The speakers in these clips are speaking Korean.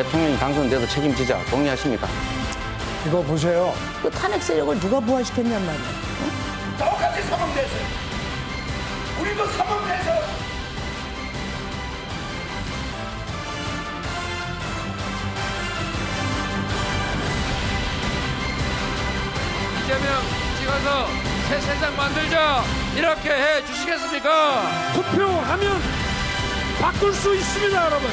대통령이 당선돼도 책임지자 동의하십니까? 이거 보세요. 그 탄핵 세력을 누가 부활시켰냔 말이야. 똑같이 사망돼서 우리도 사망돼서 이재명 찍어서 새 세상 만들자 이렇게 해 주시겠습니까? 투표하면 바꿀 수 있습니다, 여러분.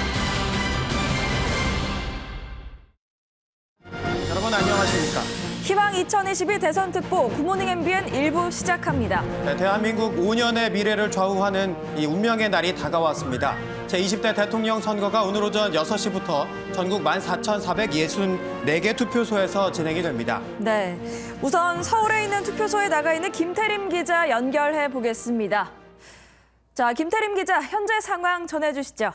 여러분 안녕하십니까? 희망 2022 대선 특보 굿모닝 MBN 1부 시작합니다. 네, 대한민국 5년의 미래를 좌우하는 이 운명의 날이 다가왔습니다. 제20대 대통령 선거가 오늘 오전 6시부터 전국 14,464개 투표소에서 진행이 됩니다. 네, 우선 서울에 있는 투표소에 나가 있는 김태림 기자 연결해 보겠습니다. 자, 김태림 기자, 현재 상황 전해주시죠.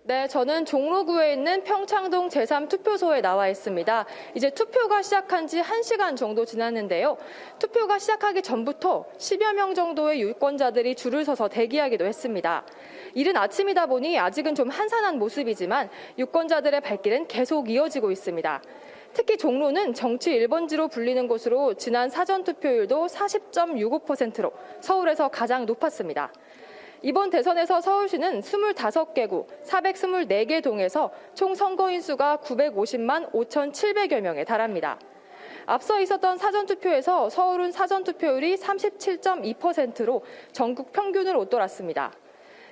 네, 저는 종로구에 있는 평창동 제3투표소에 나와 있습니다. 이제 투표가 시작한 지 1시간 정도 지났는데요. 투표가 시작하기 전부터 10여 명 정도의 유권자들이 줄을 서서 대기하기도 했습니다. 이른 아침이다 보니 아직은 좀 한산한 모습이지만 유권자들의 발길은 계속 이어지고 있습니다. 특히 종로는 정치 1번지로 불리는 곳으로 지난 사전투표율도 40.65%로 서울에서 가장 높았습니다. 이번 대선에서 서울시는 25개구 424개 동에서 총 선거인 수가 950만 5,700여 명에 달합니다. 앞서 있었던 사전투표에서 서울은 사전투표율이 37.2%로 전국 평균을 웃돌았습니다.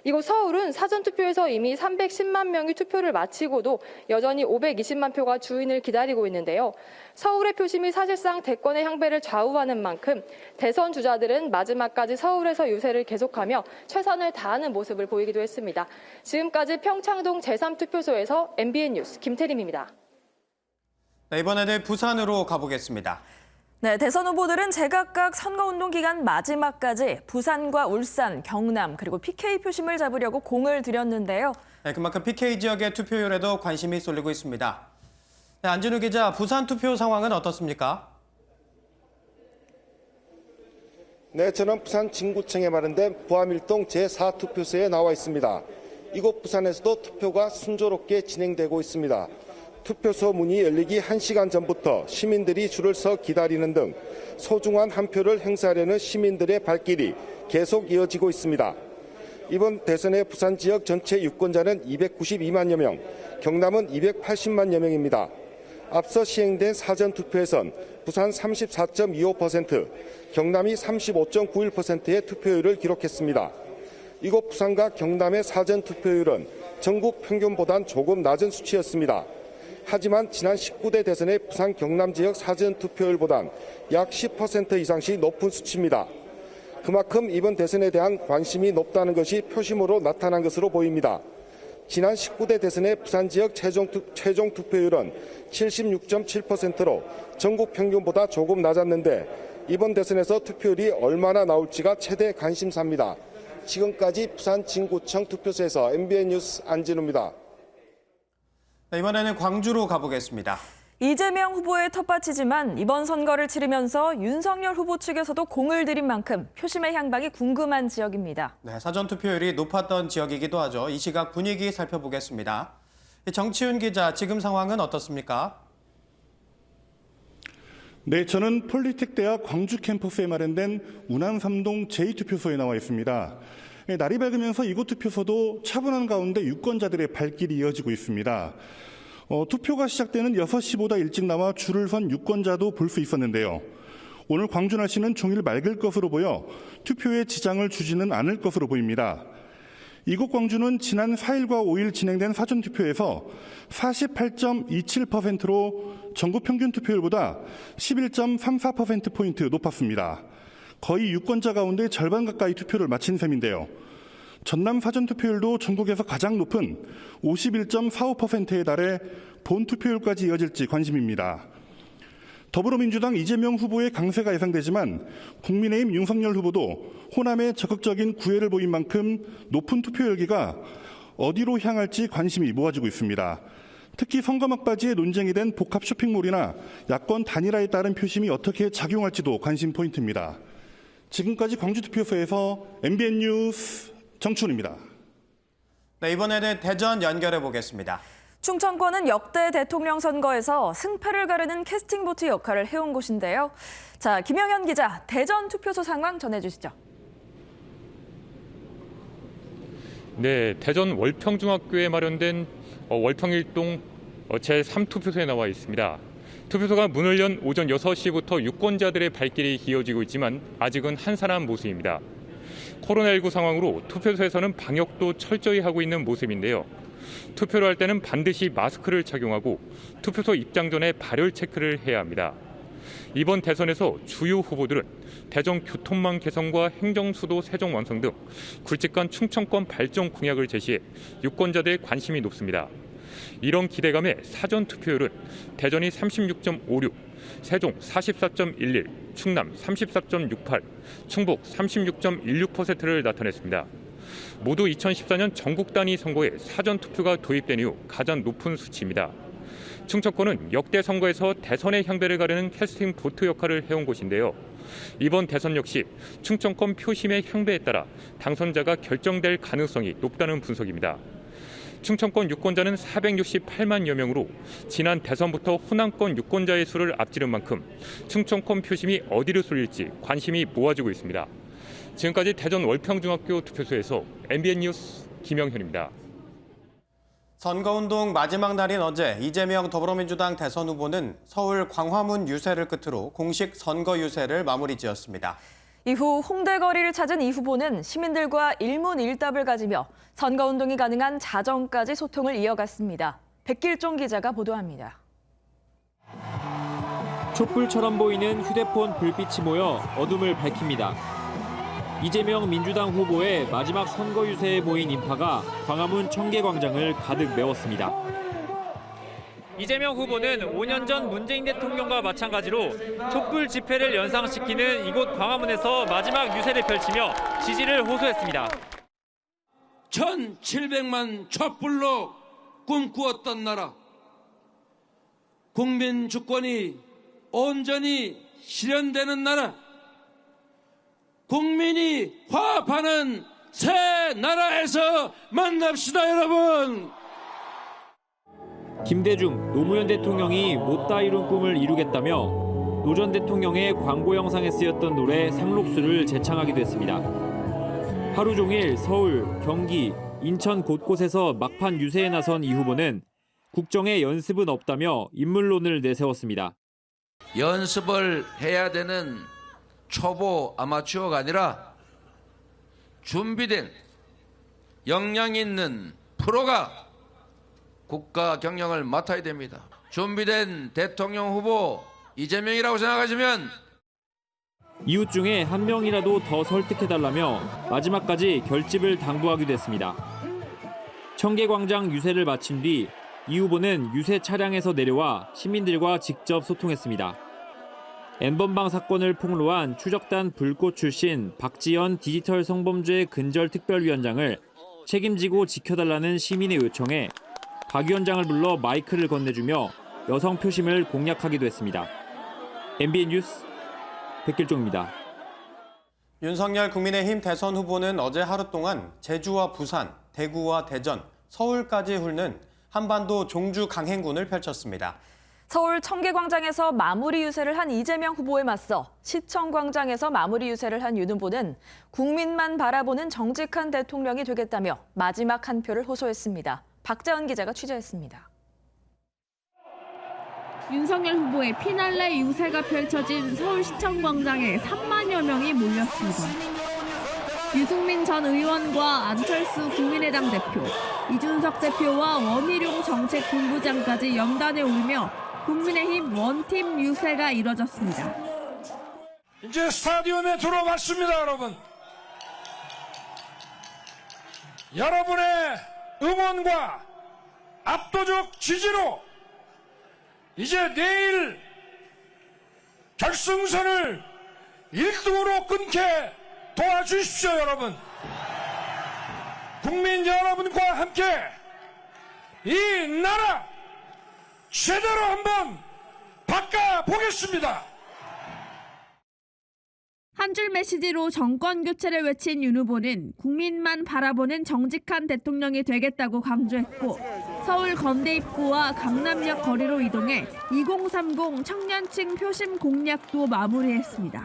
이곳 서울은 사전투표에서 이미 310만 명이 투표를 마치고도 여전히 520만 표가 주인을 기다리고 있는데요. 서울의 표심이 사실상 대권의 향배를 좌우하는 만큼 대선 주자들은 마지막까지 서울에서 유세를 계속하며 최선을 다하는 모습을 보이기도 했습니다. 지금까지 평창동 제3투표소에서 MBN 뉴스 김태림입니다. 네, 이번에는 부산으로 가보겠습니다. 네, 대선 후보들은 제각각 선거운동 기간 마지막까지 부산과 울산, 경남 그리고 PK 표심을 잡으려고 공을 들였는데요. 네, 그만큼 PK 지역의 투표율에도 관심이 쏠리고 있습니다. 네, 안진우 기자, 부산 투표 상황은 어떻습니까? 네, 저는 부산 진구청에 마련된 부암일동 제4투표소에 나와 있습니다. 이곳 부산에서도 투표가 순조롭게 진행되고 있습니다. 투표소 문이 열리기 1시간 전부터 시민들이 줄을 서 기다리는 등 소중한 한 표를 행사하려는 시민들의 발길이 계속 이어지고 있습니다. 이번 대선의 부산 지역 전체 유권자는 292만여 명, 경남은 280만여 명입니다. 앞서 시행된 사전투표에선 부산 34.25%, 경남이 35.91%의 투표율을 기록했습니다. 이곳 부산과 경남의 사전투표율은 전국 평균보단 조금 낮은 수치였습니다. 하지만 지난 19대 대선의 부산 경남 지역 사전투표율보단 약 10% 이상씩 높은 수치입니다. 그만큼 이번 대선에 대한 관심이 높다는 것이 표심으로 나타난 것으로 보입니다. 지난 19대 대선의 부산 지역 최종 투표율은 76.7%로 전국 평균보다 조금 낮았는데 이번 대선에서 투표율이 얼마나 나올지가 최대 관심사입니다. 지금까지 부산 진구청 투표소에서 MBN 뉴스 안진우입니다. 네, 이번에는 광주로 가보겠습니다. 이재명 후보의 텃밭이지만 이번 선거를 치르면서 윤석열 후보 측에서도 공을 들인 만큼 표심의 향방이 궁금한 지역입니다. 네, 사전투표율이 높았던 지역이기도 하죠. 이 시각 분위기 살펴보겠습니다. 정치훈 기자, 지금 상황은 어떻습니까? 네, 저는 폴리텍대학 광주 캠퍼스에 마련된 운암 3동 제2투표소에 나와 있습니다. 날이 밝으면서 이곳 투표소도 차분한 가운데 유권자들의 발길이 이어지고 있습니다. 투표가 시작되는 6시보다 일찍 나와 줄을 선 유권자도 볼 수 있었는데요. 오늘 광주 날씨는 종일 맑을 것으로 보여 투표에 지장을 주지는 않을 것으로 보입니다. 이곳 광주는 지난 4일과 5일 진행된 사전투표에서 48.27%로 전국 평균 투표율보다 11.34%포인트 높았습니다. 거의 유권자 가운데 절반 가까이 투표를 마친 셈인데요. 전남 사전투표율도 전국에서 가장 높은 51.45%에 달해 본투표율까지 이어질지 관심입니다. 더불어민주당 이재명 후보의 강세가 예상되지만 국민의힘 윤석열 후보도 호남에 적극적인 구애를 보인 만큼 높은 투표 열기가 어디로 향할지 관심이 모아지고 있습니다. 특히 선거 막바지에 논쟁이 된 복합 쇼핑몰이나 야권 단일화에 따른 표심이 어떻게 작용할지도 관심 포인트입니다. 지금까지 광주투표소에서 MBN 뉴스 정춘입니다. 네, 이번에는 대전 연결해 보겠습니다. 충청권은 역대 대통령 선거에서 승패를 가르는 캐스팅 보트 역할을 해온 곳인데요. 자, 김영현 기자, 대전 투표소 상황 전해주시죠. 네, 대전 월평중학교에 마련된 월평일동 제3투표소에 나와 있습니다. 투표소가 문을 연 오전 6시부터 유권자들의 발길이 이어지고 있지만 아직은 한산한 모습입니다. 코로나19 상황으로 투표소에서는 방역도 철저히 하고 있는 모습인데요. 투표를 할 때는 반드시 마스크를 착용하고 투표소 입장 전에 발열 체크를 해야 합니다. 이번 대선에서 주요 후보들은 대전 교통망 개선과 행정수도 세종 완성 등 굵직한 충청권 발전 공약을 제시해 유권자들의 관심이 높습니다. 이런 기대감에 사전 투표율은 대전이 36.56, 세종 44.11, 충남 34.68, 충북 36.16%를 나타냈습니다. 모두 2014년 전국 단위 선거에 사전 투표가 도입된 이후 가장 높은 수치입니다. 충청권은 역대 선거에서 대선의 향배를 가르는 캐스팅 보트 역할을 해온 곳인데요. 이번 대선 역시 충청권 표심의 향배에 따라 당선자가 결정될 가능성이 높다는 분석입니다. 충청권 유권자는 468만여 명으로 지난 대선부터 호남권 유권자의 수를 앞지른 만큼 충청권 표심이 어디로 쏠릴지 관심이 모아지고 있습니다. 지금까지 대전 월평중학교 투표소에서 MBN 뉴스 김영현입니다. 선거운동 마지막 날인 어제 이재명 더불어민주당 대선 후보는 서울 광화문 유세를 끝으로 공식 선거 유세를 마무리 지었습니다. 이후 홍대 거리를 찾은 이 후보는 시민들과 일문일답을 가지며 선거운동이 가능한 자정까지 소통을 이어갔습니다. 백길종 기자가 보도합니다. 촛불처럼 보이는 휴대폰 불빛이 모여 어둠을 밝힙니다. 이재명 민주당 후보의 마지막 선거 유세에 모인 인파가 광화문 청계광장을 가득 메웠습니다. 이재명 후보는 5년 전 문재인 대통령과 마찬가지로 촛불 집회를 연상시키는 이곳 광화문에서 마지막 유세를 펼치며 지지를 호소했습니다. 1700만 촛불로 꿈꾸었던 나라, 국민 주권이 온전히 실현되는 나라, 국민이 화합하는 새 나라에서 만납시다, 여러분. 김대중 노무현 대통령이 못다 이룬 꿈을 이루겠다며 노 전 대통령의 광고 영상에 쓰였던 노래 상록수를 재창하기도 했습니다. 하루 종일 서울, 경기, 인천 곳곳에서 막판 유세에 나선 이 후보는 국정에 연습은 없다며 인물론을 내세웠습니다. 연습을 해야 되는 초보 아마추어가 아니라 준비된 역량 있는 프로가 국가 경영을 맡아야 됩니다. 준비된 대통령 후보 이재명이라고 생각하시면 이웃 중에 한 명이라도 더 설득해달라며 마지막까지 결집을 당부하기도 했습니다. 청계광장 유세를 마친 뒤 이 후보는 유세 차량에서 내려와 시민들과 직접 소통했습니다. N번방 사건을 폭로한 추적단 불꽃 출신 박지연 디지털 성범죄 근절특별위원장을 책임지고 지켜달라는 시민의 요청에 박 위원장을 불러 마이크를 건네주며 여성 표심을 공략하기도 했습니다. MBN 뉴스 백길종입니다. 윤석열 국민의힘 대선 후보는 어제 하루 동안 제주와 부산, 대구와 대전, 서울까지 훑는 한반도 종주 강행군을 펼쳤습니다. 서울 청계광장에서 마무리 유세를 한 이재명 후보에 맞서 시청광장에서 마무리 유세를 한 윤 후보는 국민만 바라보는 정직한 대통령이 되겠다며 마지막 한 표를 호소했습니다. 박자은 기자가 취재했습니다. 윤석열 후보의 피날레 유세가 펼쳐진 서울시청광장에 3만여 명이 몰렸습니다. 유승민 전 의원과 안철수 국민의당 대표, 이준석 대표와 원희룡 정책본부장까지 연단에 오르며 국민의힘 원팀 유세가 이뤄졌습니다. 이제 스타디움에 들어왔습니다, 여러분. 여러분의 응원과 압도적 지지로 이제 내일 결승선을 1등으로 끊게 도와주십시오, 여러분. 국민 여러분과 함께 이 나라 제대로 한번 바꿔보겠습니다. 한 줄 메시지로 정권 교체를 외친 윤 후보는 국민만 바라보는 정직한 대통령이 되겠다고 강조했고 서울 건대 입구와 강남역 거리로 이동해 2030 청년층 표심 공약도 마무리했습니다.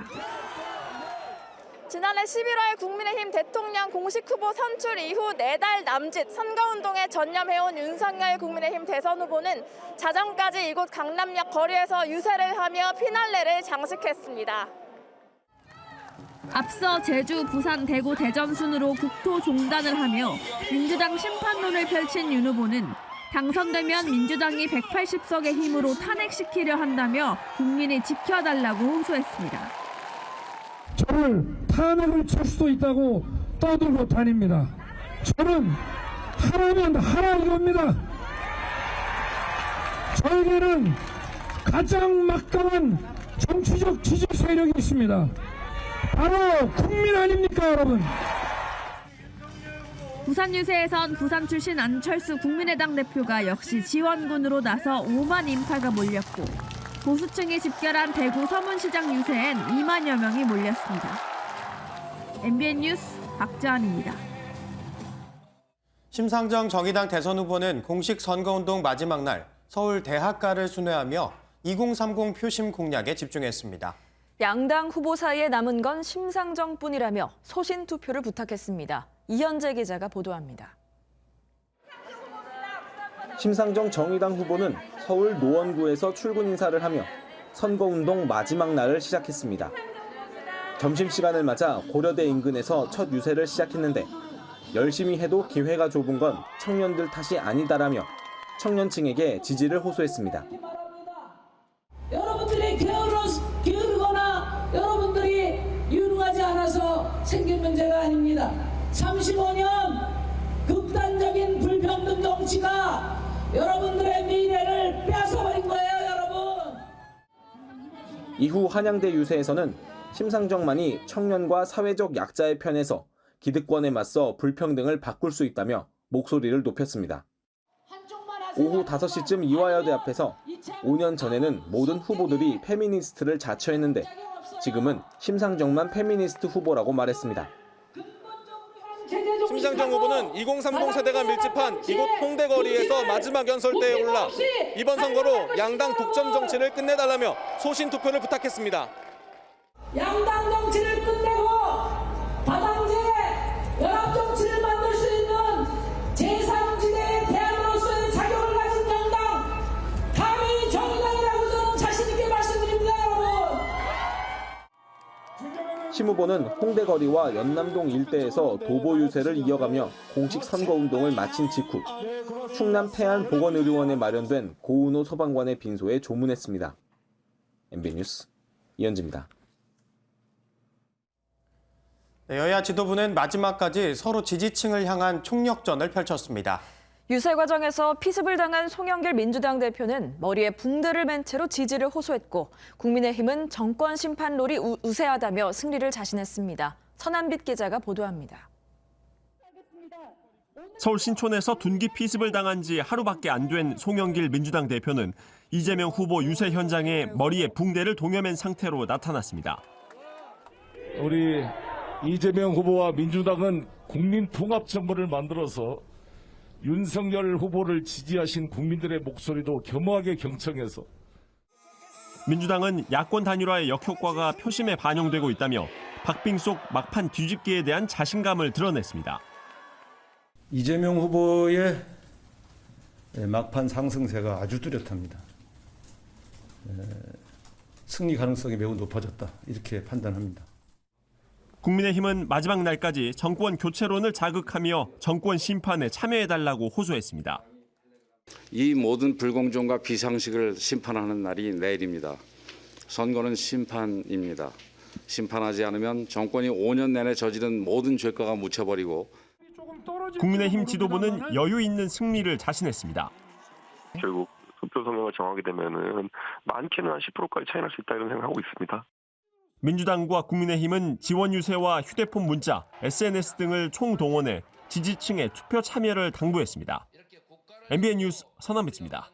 지난해 11월 국민의힘 대통령 공식 후보 선출 이후 4달 남짓 선거운동에 전념해온 윤석열 국민의힘 대선 후보는 자정까지 이곳 강남역 거리에서 유세를 하며 피날레를 장식했습니다. 앞서 제주, 부산, 대구, 대전 순으로 국토 종단을 하며 민주당 심판론을 펼친 윤 후보는 당선되면 민주당이 180석의 힘으로 탄핵시키려 한다며 국민이 지켜달라고 호소했습니다. 저를 탄핵을 칠 수도 있다고 떠들고 다닙니다. 저는 하라면 하라 이겁니다. 저에게는 가장 막강한 정치적 지지 세력이 있습니다. 바로 국민 아닙니까, 여러분? 부산 유세에선 부산 출신 안철수 국민의당 대표가 역시 지원군으로 나서 5만 인파가 몰렸고 보수층이 집결한 대구 서문시장 유세엔 2만여 명이 몰렸습니다. MBN 뉴스 박지환입니다. 심상정 정의당 대선 후보는 공식 선거운동 마지막 날 서울 대학가를 순회하며 2030 표심 공약에 집중했습니다. 양당 후보 사이에 남은 건 심상정뿐이라며 소신 투표를 부탁했습니다. 이현재 기자가 보도합니다. 심상정 정의당 후보는 서울 노원구에서 출근 인사를 하며 선거운동 마지막 날을 시작했습니다. 점심시간을 맞아 고려대 인근에서 첫 유세를 시작했는데 열심히 해도 기회가 좁은 건 청년들 탓이 아니다라며 청년층에게 지지를 호소했습니다. 여러분들이 게으르거나 여러분들이 유능하지 않아서 생긴 문제가 아닙니다. 35년 극단적인 불평등 정치가 여러분들의 미래를 뺏어버린 거예요, 여러분. 이후 한양대 유세에서는 심상정만이 청년과 사회적 약자의 편에서 기득권에 맞서 불평등을 바꿀 수 있다며 목소리를 높였습니다. 오후 5시쯤 이화여대 앞에서 5년 전에는 모든 후보들이 페미니스트를 자처했는데 지금은 심상정만 페미니스트 후보라고 말했습니다. 심상정 후보는 2030 세대가 밀집한 이곳 홍대 거리에서 마지막 연설대에 올라 이번 선거로 양당 독점 정치를 끝내달라며 소신 투표를 부탁했습니다. 양당 정치를 끝내고 다당제 연합 정치를 만들 수 있는 제3지대의 대안으로서의 자격을 가진 정당 감히 정의당이라고 저는 자신 있게 말씀드립니다, 여러분. 심 후보는 홍대 거리와 연남동 일대에서 도보 유세를 이어가며 공식 선거운동을 마친 직후 충남 태안 보건의료원에 마련된 고은호 소방관의 빈소에 조문했습니다. MBN 뉴스 이현지입니다. 여야 지도부는 마지막까지 서로 지지층을 향한 총력전을 펼쳤습니다. 유세 과정에서 피습을 당한 송영길 민주당 대표는 머리에 붕대를 맨 채로 지지를 호소했고 국민의힘은 정권 심판론이 우세하다며 승리를 자신했습니다. 서남빛 기자가 보도합니다. 서울 신촌에서 둔기 피습을 당한 지 하루밖에 안 된 송영길 민주당 대표는 이재명 후보 유세 현장에 머리에 붕대를 동여맨 상태로 나타났습니다. 우리 이재명 후보와 민주당은 국민통합정부를 만들어서 윤석열 후보를 지지하신 국민들의 목소리도 겸허하게 경청해서 민주당은 야권 단일화의 역효과가 표심에 반영되고 있다며 박빙속 막판 뒤집기에 대한 자신감을 드러냈습니다. 이재명 후보의 막판 상승세가 아주 뚜렷합니다. 승리 가능성이 매우 높아졌다 이렇게 판단합니다. 국민의힘은 마지막 날까지 정권 교체론을 자극하며 정권 심판에 참여해달라고 호소했습니다. 이 모든 불공정과 비상식을 심판하는 날이 내일입니다. 선거는 심판입니다. 심판하지 않으면 정권이 5년 내내 저지른 모든 죄가가 묻혀버리고 국민의힘 지도부는 여유 있는 승리를 자신했습니다. 결국 투표 성명을 정하게 되면은 많게는 한 10%까지 차이 날 수 있다 이런 생각하고 있습니다. 민주당과 국민의힘은 지원 유세와 휴대폰 문자, SNS 등을 총동원해 지지층의 투표 참여를 당부했습니다. MBN 뉴스 서남빛입니다.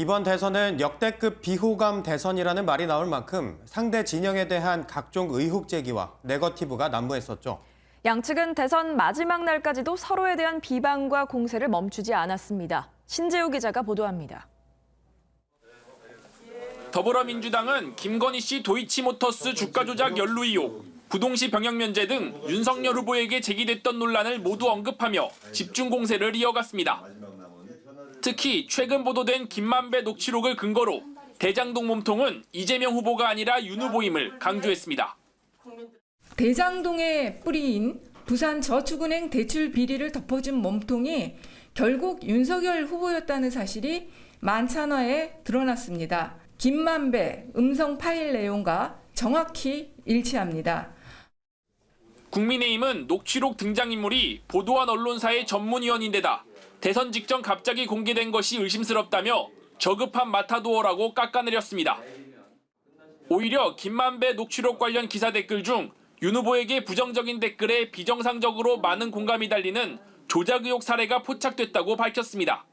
이번 대선은 역대급 비호감 대선이라는 말이 나올 만큼 상대 진영에 대한 각종 의혹 제기와 네거티브가 난무했었죠. 양측은 대선 마지막 날까지도 서로에 대한 비방과 공세를 멈추지 않았습니다. 신재우 기자가 보도합니다. 더불어민주당은 김건희 씨 도이치모터스 주가 조작 연루 의혹, 부동시 병역 면제 등 윤석열 후보에게 제기됐던 논란을 모두 언급하며 집중 공세를 이어갔습니다. 특히 최근 보도된 김만배 녹취록을 근거로 대장동 몸통은 이재명 후보가 아니라 윤 후보임을 강조했습니다. 대장동의 뿌리인 부산저축은행 대출 비리를 덮어준 몸통이 결국 윤석열 후보였다는 사실이 만찬화에 드러났습니다. 김만배 음성 파일 내용과 정확히 일치합니다. 국민의힘은 녹취록 등장인물이 보도한 언론사의 전문위원인데다 대선 직전 갑자기 공개된 것이 의심스럽다며 저급한 마타도어라고 깎아내렸습니다. 오히려 김만배 녹취록 관련 기사 댓글 중 윤 후보에게 부정적인 댓글에 비정상적으로 많은 공감이 달리는 조작 의혹 사례가 포착됐다고 밝혔습니다.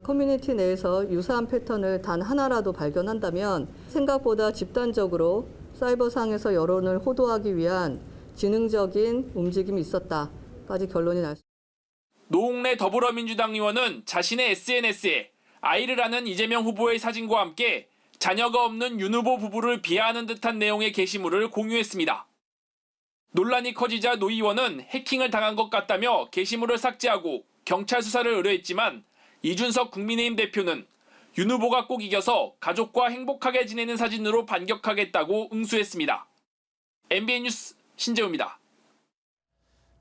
커뮤니티 내에서 유사한 패턴을 단 하나라도 발견한다면 생각보다 집단적으로 사이버상에서 여론을 호도하기 위한 지능적인 움직임이 있었다까지 결론이 날 수 있습니다. 노웅래 더불어민주당 의원은 자신의 SNS에 아이를 낳은 이재명 후보의 사진과 함께 자녀가 없는 윤 후보 부부를 비하하는 듯한 내용의 게시물을 공유했습니다. 논란이 커지자 노 의원은 해킹을 당한 것 같다며 게시물을 삭제하고 경찰 수사를 의뢰했지만 이준석 국민의힘 대표는 윤 후보가 꼭 이겨서 가족과 행복하게 지내는 사진으로 반격하겠다고 응수했습니다. MBN 뉴스 신재우입니다.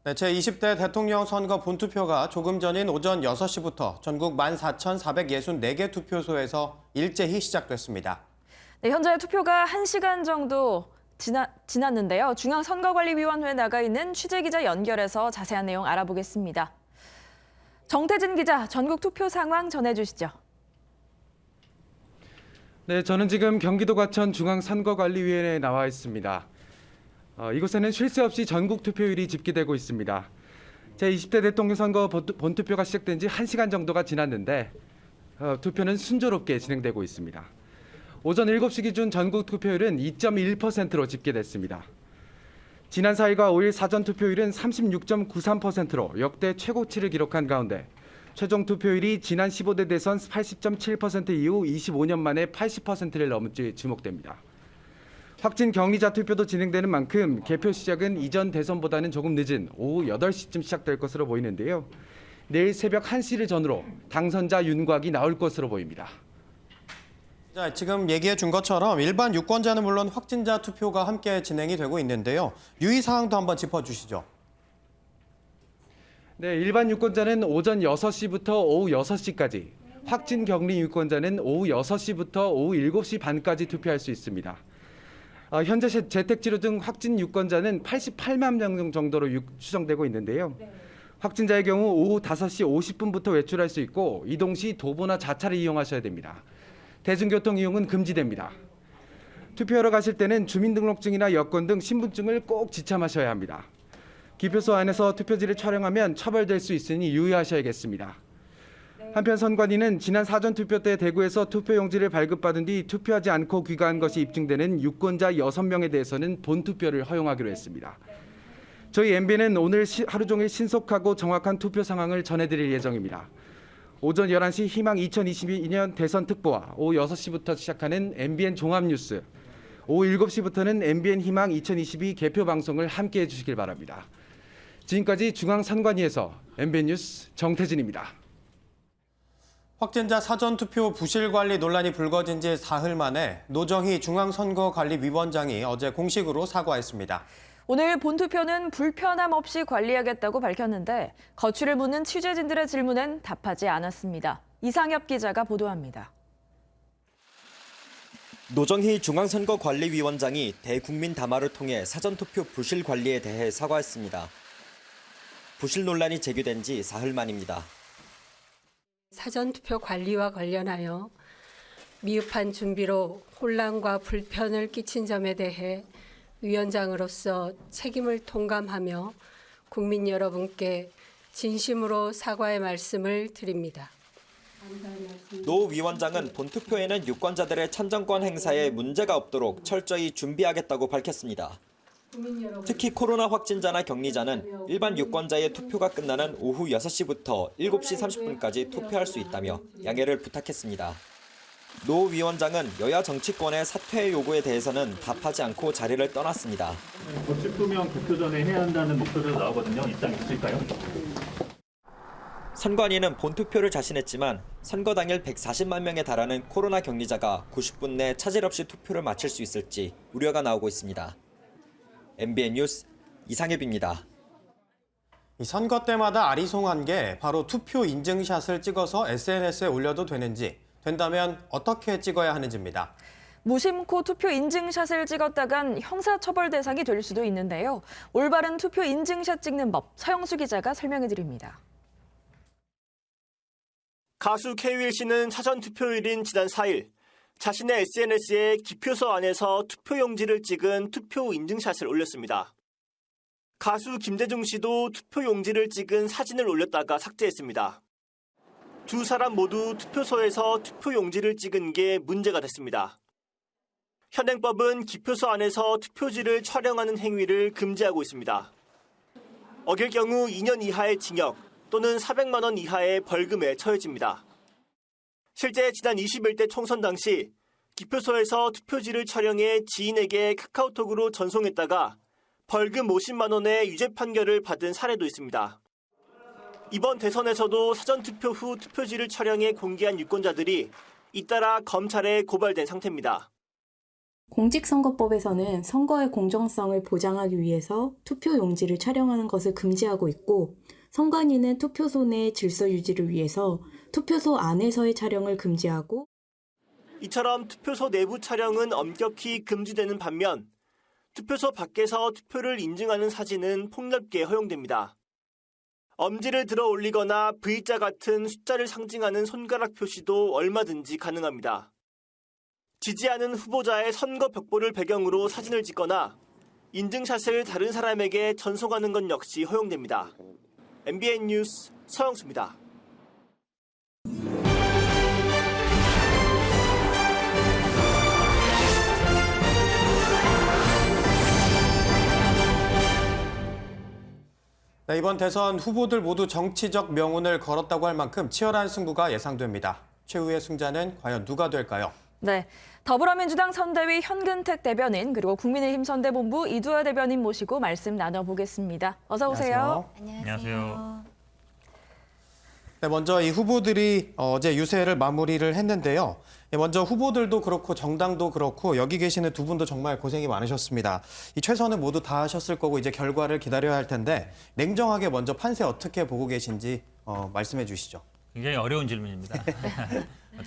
네, 제20대 대통령 선거 본투표가 조금 전인 오전 6시부터 전국 14,464개 투표소에서 일제히 시작됐습니다. 네, 현재 투표가 1시간 정도 지났는데요. 중앙선거관리위원회에 나가 있는 취재기자 연결해서 자세한 내용 알아보겠습니다. 정태진 기자, 전국 투표 상황 전해주시죠. 네, 저는 지금 경기도 과천 중앙선거관리위원회에 나와 있습니다. 이곳에는 쉴 새 없이 전국 투표율이 집계되고 있습니다. 제20대 대통령 선거 본투표가 시작된 지 1시간 정도가 지났는데 투표는 순조롭게 진행되고 있습니다. 오전 7시 기준 전국 투표율은 2.1%로 집계됐습니다. 지난 4일과 5일 사전 투표율은 36.93%로 역대 최고치를 기록한 가운데 최종 투표율이 지난 15대 대선 80.7% 이후 25년 만에 80%를 넘을지 주목됩니다. 확진 격리자 투표도 진행되는 만큼 개표 시작은 이전 대선보다는 조금 늦은 오후 8시쯤 시작될 것으로 보이는데요. 내일 새벽 1시를 전후로 당선자 윤곽이 나올 것으로 보입니다. 자, 지금 얘기해 준 것처럼 일반 유권자는 물론 확진자 투표가 함께 진행이 되고 있는데요. 유의사항도 한번 짚어주시죠. 네, 일반 유권자는 오전 6시부터 오후 6시까지, 확진 격리 유권자는 오후 6시부터 오후 7시 반까지 투표할 수 있습니다. 현재 재택치료 등 확진 유권자는 88만 명 정도로 추정되고 있는데요. 확진자의 경우 오후 5시 50분부터 외출할 수 있고 이동 시 도보나 자차를 이용하셔야 됩니다. 대중교통 이용은 금지됩니다. 투표하러 가실 때는 주민등록증이나 여권 등 신분증을 꼭 지참하셔야 합니다. 기표소 안에서 투표지를 촬영하면 처벌될 수 있으니 유의하셔야겠습니다. 한편 선관위는 지난 사전투표 때 대구에서 투표용지를 발급받은 뒤 투표하지 않고 귀가한 것이 입증되는 유권자 6명에 대해서는 본투표를 허용하기로 했습니다. 저희 MB는 오늘 하루 종일 신속하고 정확한 투표 상황을 전해드릴 예정입니다. 오전 11시 희망 2022년 대선 특보와 오후 6시부터 시작하는 MBN 종합뉴스, 오후 7시부터는 MBN 희망 2022 개표 방송을 함께해 주시길 바랍니다. 지금까지 중앙선관위에서 MBN 뉴스 정태진입니다. 확진자 사전투표 부실관리 논란이 불거진 지 사흘 만에 노정희 중앙선거관리위원장이 어제 공식으로 사과했습니다. 오늘 본투표는 불편함 없이 관리하겠다고 밝혔는데 거취를 묻는 취재진들의 질문엔 답하지 않았습니다. 이상엽 기자가 보도합니다. 노정희 중앙선거관리위원장이 대국민 담화를 통해 사전투표 부실 관리에 대해 사과했습니다. 부실 논란이 제기된 지 사흘 만입니다. 사전투표 관리와 관련하여 미흡한 준비로 혼란과 불편을 끼친 점에 대해 위원장으로서 책임을 통감하며 국민 여러분께 진심으로 사과의 말씀을 드립니다. 노 위원장은 본투표에는 유권자들의 참정권 행사에 문제가 없도록 철저히 준비하겠다고 밝혔습니다. 특히 코로나 확진자나 격리자는 일반 유권자의 투표가 끝나는 오후 6시부터 7시 30분까지 투표할 수 있다며 양해를 부탁했습니다. 노 위원장은 여야 정치권의 사퇴 요구에 대해서는 답하지 않고 자리를 떠났습니다. 50명 투표 전에 해야 한다는 목소리가 나오거든요. 입장 있을까요? 선관위는 본투표를 자신했지만 선거 당일 140만 명에 달하는 코로나 격리자가 90분 내 차질 없이 투표를 마칠 수 있을지 우려가 나오고 있습니다. MBN 뉴스 이상엽입니다. 이 선거 때마다 아리송한 게 바로 투표 인증샷을 찍어서 SNS에 올려도 되는지, 된다면 어떻게 찍어야 하는지입니다. 무심코 투표 인증샷을 찍었다간 형사처벌 대상이 될 수도 있는데요. 올바른 투표 인증샷 찍는 법, 서영수 기자가 설명해드립니다. 가수 K-윌 씨는 사전투표일인 지난 4일 자신의 SNS에 기표소 안에서 투표용지를 찍은 투표 인증샷을 올렸습니다. 가수 김재중 씨도 투표용지를 찍은 사진을 올렸다가 삭제했습니다. 두 사람 모두 투표소에서 투표용지를 찍은 게 문제가 됐습니다. 현행법은 기표소 안에서 투표지를 촬영하는 행위를 금지하고 있습니다. 어길 경우 2년 이하의 징역 또는 400만 원 이하의 벌금에 처해집니다. 실제 지난 21대 총선 당시 기표소에서 투표지를 촬영해 지인에게 카카오톡으로 전송했다가 벌금 50만 원의 유죄 판결을 받은 사례도 있습니다. 이번 대선에서도 사전투표 후 투표지를 촬영해 공개한 유권자들이 잇따라 검찰에 고발된 상태입니다. 공직선거법에서는 선거의 공정성을 보장하기 위해서 투표 용지를 촬영하는 것을 금지하고 있고, 선관위는 투표소 내 질서 유지를 위해서 투표소 안에서의 촬영을 금지하고, 이처럼 투표소 내부 촬영은 엄격히 금지되는 반면 투표소 밖에서 투표를 인증하는 사진은 폭넓게 허용됩니다. 엄지를 들어 올리거나 V자 같은 숫자를 상징하는 손가락 표시도 얼마든지 가능합니다. 지지하는 후보자의 선거 벽보를 배경으로 사진을 찍거나 인증샷을 다른 사람에게 전송하는 것 역시 허용됩니다. MBN 뉴스 서영수입니다. 네, 이번 대선 후보들 모두 정치적 명운을 걸었다고 할 만큼 치열한 승부가 예상됩니다. 최후의 승자는 과연 누가 될까요? 네, 더불어민주당 선대위 현근택 대변인 그리고 국민의힘 선대본부 이두하 대변인 모시고 말씀 나눠보겠습니다. 어서 오세요. 안녕하세요. 네, 먼저 이 후보들이 어제 유세를 마무리를 했는데요. 먼저 후보들도 그렇고 정당도 그렇고 여기 계시는 두 분도 정말 고생이 많으셨습니다. 이 최선을 모두 다 하셨을 거고 이제 결과를 기다려야 할 텐데 냉정하게 먼저 판세 어떻게 보고 계신지 말씀해 주시죠. 굉장히 어려운 질문입니다.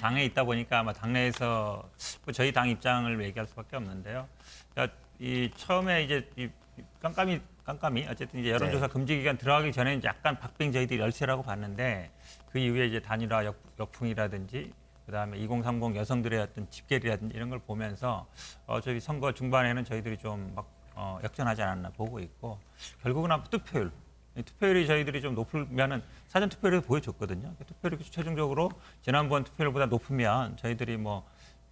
당내에 있다 보니까 아마 당내에서 저희 당 입장을 얘기할 수밖에 없는데요. 그러니까 이 처음에 이제 이 깜깜이 어쨌든 이제 여론조사 금지 기간 들어가기 전에 약간 박빙 저희들이 열세라고 봤는데 그 이후에 이제 단일화 역풍이라든지 그다음에 2030 여성들의 어떤 집결이라든지 이런 걸 보면서 저희 선거 중반에는 저희들이 좀 막 역전하지 않았나 보고 있고 결국은 투표율이 저희들이 좀 높으면은 사전 투표율이 보여줬거든요. 투표율이 최종적으로 지난번 투표율보다 높으면 저희들이 뭐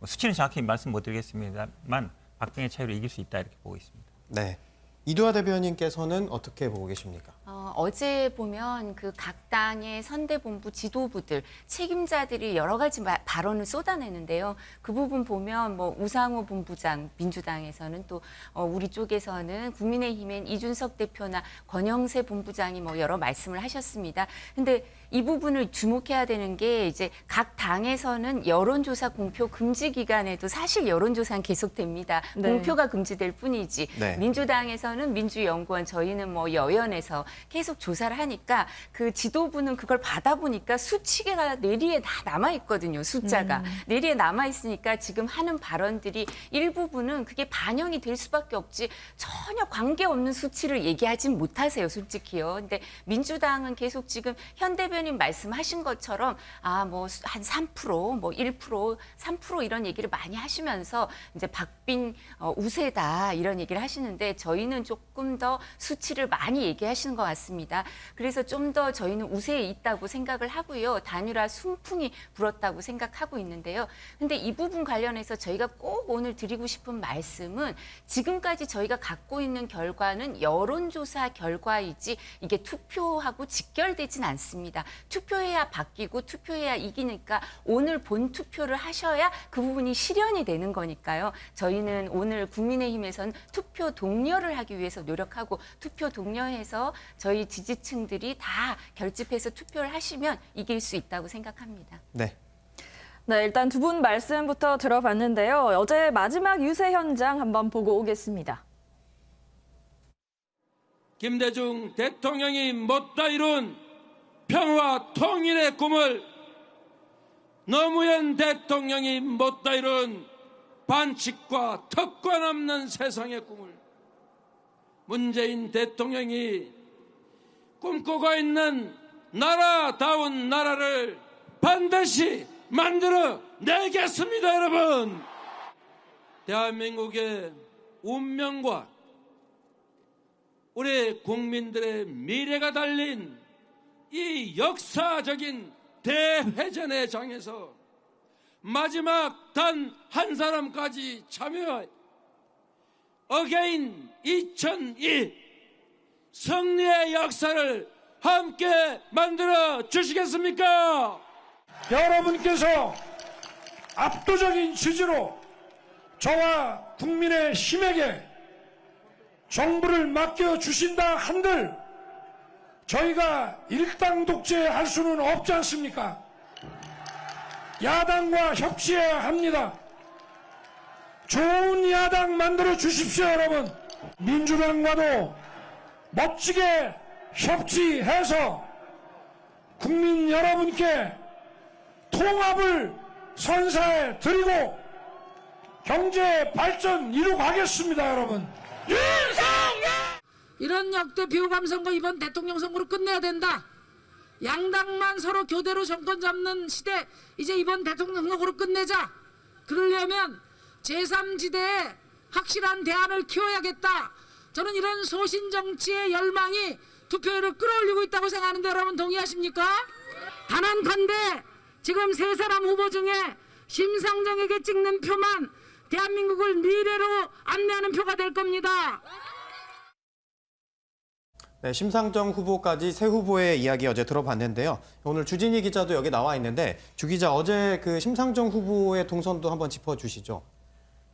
수치는 정확히 말씀 못 드리겠습니다만 박빙의 차이로 이길 수 있다 이렇게 보고 있습니다. 네. 이두하 대변인께서는 어떻게 보고 계십니까? 어제 보면 그 각 당의 선대본부 지도부들, 책임자들이 여러 가지 발언을 쏟아내는데요. 그 부분 보면 뭐 우상호 본부장, 민주당에서는 또 우리 쪽에서는 국민의힘엔 이준석 대표나 권영세 본부장이 뭐 여러 말씀을 하셨습니다. 근데 이 부분을 주목해야 되는 게 이제 각 당에서는 여론조사 공표 금지 기간에도 사실 여론조사는 계속됩니다. 네. 공표가 금지될 뿐이지. 네. 민주당에서는 민주연구원, 저희는 뭐 여연에서 계속 조사를 하니까 그 지도부는 그걸 받아보니까 수치가 내리에 다 남아있거든요. 숫자가. 내리에 남아있으니까 지금 하는 발언들이 일부분은 그게 반영이 될 수밖에 없지 전혀 관계없는 수치를 얘기하진 못하세요. 솔직히요. 근데 민주당은 계속 지금 현 대변인 말씀하신 것처럼 뭐 한 3%, 뭐 1%, 3% 이런 얘기를 많이 하시면서 이제 박빙 우세다 이런 얘기를 하시는데 저희는 저희는 조금 더 수치를 많이 얘기하시는 것 같습니다. 그래서 좀 더 저희는 우세에 있다고 생각을 하고요. 단일화 순풍이 불었다고 생각하고 있는데요. 근데 이 부분 관련해서 저희가 꼭 오늘 드리고 싶은 말씀은 지금까지 저희가 갖고 있는 결과는 여론조사 결과이지 이게 투표하고 직결되진 않습니다. 투표해야 바뀌고 투표해야 이기니까 오늘 본 투표를 하셔야 그 부분이 실현이 되는 거니까요. 저희는 오늘 국민의힘에서는 투표 독려를 하기 위해서 노력하고 투표 독려해서 저희 지지층들이 다 결집해서 투표를 하시면 이길 수 있다고 생각합니다. 네. 네, 일단 두 분 말씀부터 들어봤는데요. 어제 마지막 유세 현장 한번 보고 오겠습니다. 김대중 대통령이 못다 이룬 평화 통일의 꿈을 노무현 대통령이 못다 이룬 반칙과 특권 없는 세상의 꿈을 문재인 대통령이 꿈꾸고 있는 나라다운 나라를 반드시 만들어 내겠습니다, 여러분. 대한민국의 운명과 우리 국민들의 미래가 달린 이 역사적인 대회전의 장에서 마지막 단 한 사람까지 참여해 어게인 2002 승리의 역사를 함께 만들어 주시겠습니까? 여러분께서 압도적인 지지로 저와 국민의 힘에게 정부를 맡겨주신다 한들 저희가 일당 독재할 수는 없지 않습니까? 야당과 협치해야 합니다. 좋은 야당 만들어 주십시오, 여러분. 민주당과도 멋지게 협치해서 국민 여러분께 통합을 선사해 드리고 경제 발전 이루가겠습니다, 여러분. 이런 역대 비호감 선거 이번 대통령 선거로 끝내야 된다. 양당만 서로 교대로 정권 잡는 시대 이제 이번 대통령 선거로 끝내자. 그러려면 제3지대에 확실한 대안을 키워야겠다. 저는 이런 소신 정치의 열망이 투표율을 끌어올리고 있다고 생각하는데 여러분 동의하십니까? 단언컨대 지금 세 사람 후보 중에 심상정에게 찍는 표만 대한민국을 미래로 안내하는 표가 될 겁니다. 네, 심상정 후보까지 세 후보의 이야기 어제 들어봤는데요. 오늘 주진희 기자도 여기 나와 있는데 주 기자 어제 그 심상정 후보의 동선도 한번 짚어주시죠.